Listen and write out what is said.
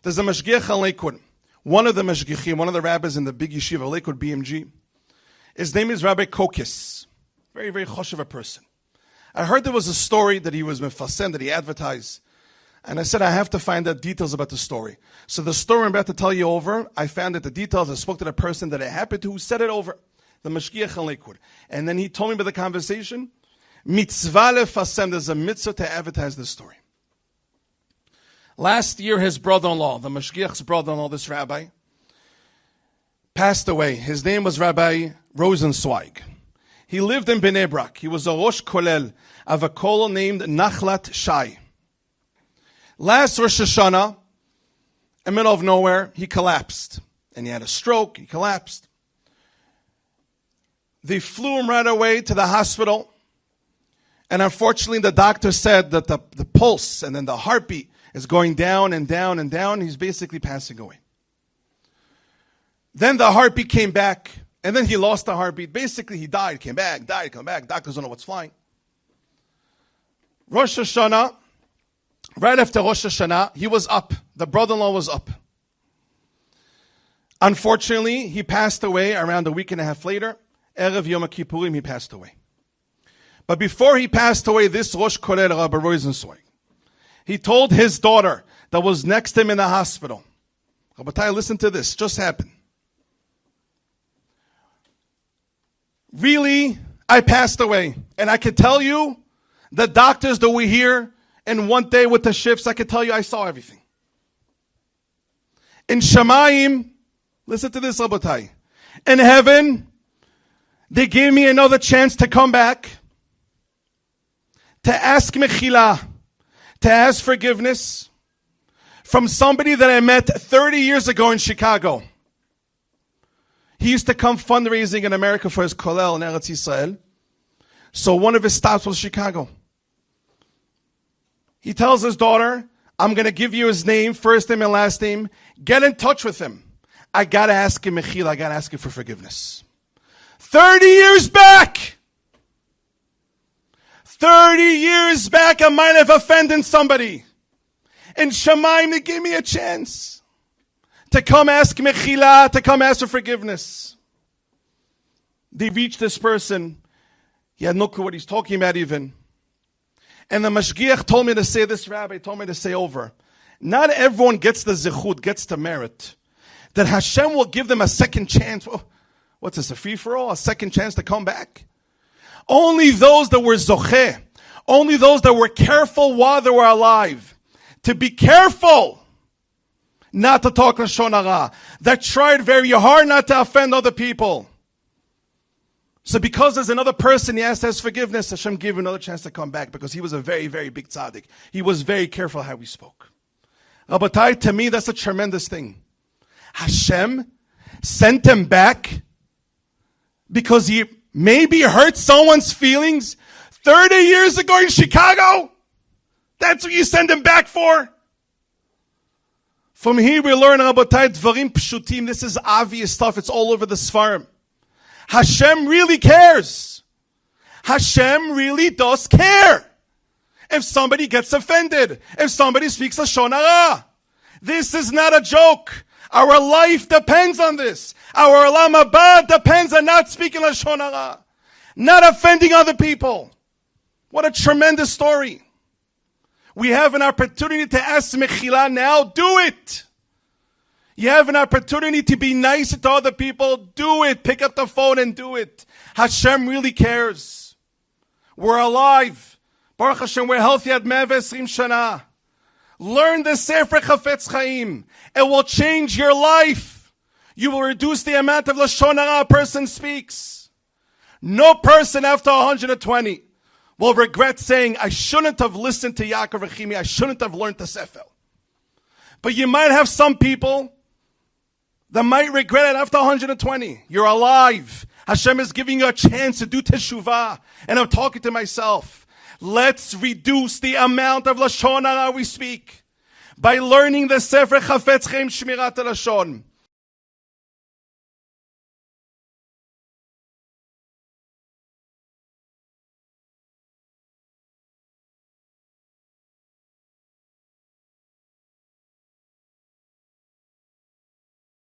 There's a mashgiach in Lakewood. One of the mashgiachim, one of the rabbis in the big yeshiva, Lakewood BMG. His name is Rabbi Kokis. Very, very choshev a person. I heard there was a story that he was mefasen, that he advertised. And I said, I have to find out details about the story. So the story I'm about to tell you over, I found out the details. I spoke to the person that it happened to who said it over. The mashgiach in Lakewood. And then he told me about the conversation. Mitzvah lefasem, there's a mitzvah to advertise this story. Last year, his brother-in-law, the mashgiach's brother-in-law, this rabbi, passed away. His name was Rabbi Rosenzweig. He lived in Bnei Brak. He was a Rosh Kolel of a kollel named Nachlat Shai. Last Rosh Hashanah, in the middle of nowhere, he collapsed. And he had a stroke, he collapsed. They flew him right away to the hospital. And unfortunately, the doctor said that the pulse and then the heartbeat is going down and down and down. He's basically passing away. Then the heartbeat came back. And then he lost the heartbeat. Basically, he died, came back, died, come back. Doctors don't know what's flying. Rosh Hashanah, right after Rosh Hashanah, he was up. The brother-in-law was up. Unfortunately, he passed away around a week and a half later. Erev Yom Kippurim, he passed away. But before he passed away, this Rosh Kolel, Rabbi Rosenzweig, he told his daughter that was next to him in the hospital, Rabbi, listen to this, just happened. Really, I passed away. And I could tell you, the doctors that we hear, and one day with the shifts, I could tell you I saw everything. In Shamayim, listen to this, Rabbi. In heaven, they gave me another chance to come back, to ask mechila, to ask forgiveness from somebody that I met 30 years ago in Chicago. He used to come fundraising in America for his kollel in Eretz Yisrael. So one of his stops was Chicago. He tells his daughter, I'm going to give you his name, first name and last name. Get in touch with him. I got to ask him mechila. I got to ask him for forgiveness. 30 years back. 30 years back, I might have offended somebody. In Shemaim, they gave me a chance to come ask mechila, to come ask for forgiveness. They reached this person. He had no clue what he's talking about even. And the mashgiach told me to say, this rabbi told me to say over, not everyone gets the zichud, gets the merit. That Hashem will give them a second chance. What's this, a free-for-all? A second chance to come back? Only those that were zocheh, only those that were careful while they were alive, to be careful not to talk Lashon Hara, that tried very hard not to offend other people. So because there's another person he has to ask forgiveness, Hashem gave him another chance to come back because he was a very, very big tzaddik. He was very careful how he spoke. Rabbatai, to me, that's a tremendous thing. Hashem sent him back because he maybe hurt someone's feelings 30 years ago in Chicago. That's what you send him back for. From here we learn, Rabbatai, Dvarim Pshutim. This is obvious stuff. It's all over the Sfarim. Hashem really cares. Hashem really does care. If somebody gets offended, if somebody speaks Lashon Hara, this is not a joke. Our life depends on this. Our Olam Haba depends on not speaking Lashon Hara, not offending other people. What a tremendous story. We have an opportunity to ask mechila now. Do it. You have an opportunity to be nice to other people. Do it. Pick up the phone and do it. Hashem really cares. We're alive. Baruch Hashem, we're healthy at 120 shana. Learn the Sefer Chafetz Chaim. It will change your life. You will reduce the amount of Lashon Hara a person speaks. No person after 120 will regret saying, I shouldn't have listened to Yaakov Rechimi. I shouldn't have learned the Sefer. But you might have some people that might regret it after 120. You're alive. Hashem is giving you a chance to do teshuvah. And I'm talking to myself. Let's reduce the amount of Lashon Hara we speak by learning the Sefer Chafetz Chaim Shmirat HaLashon.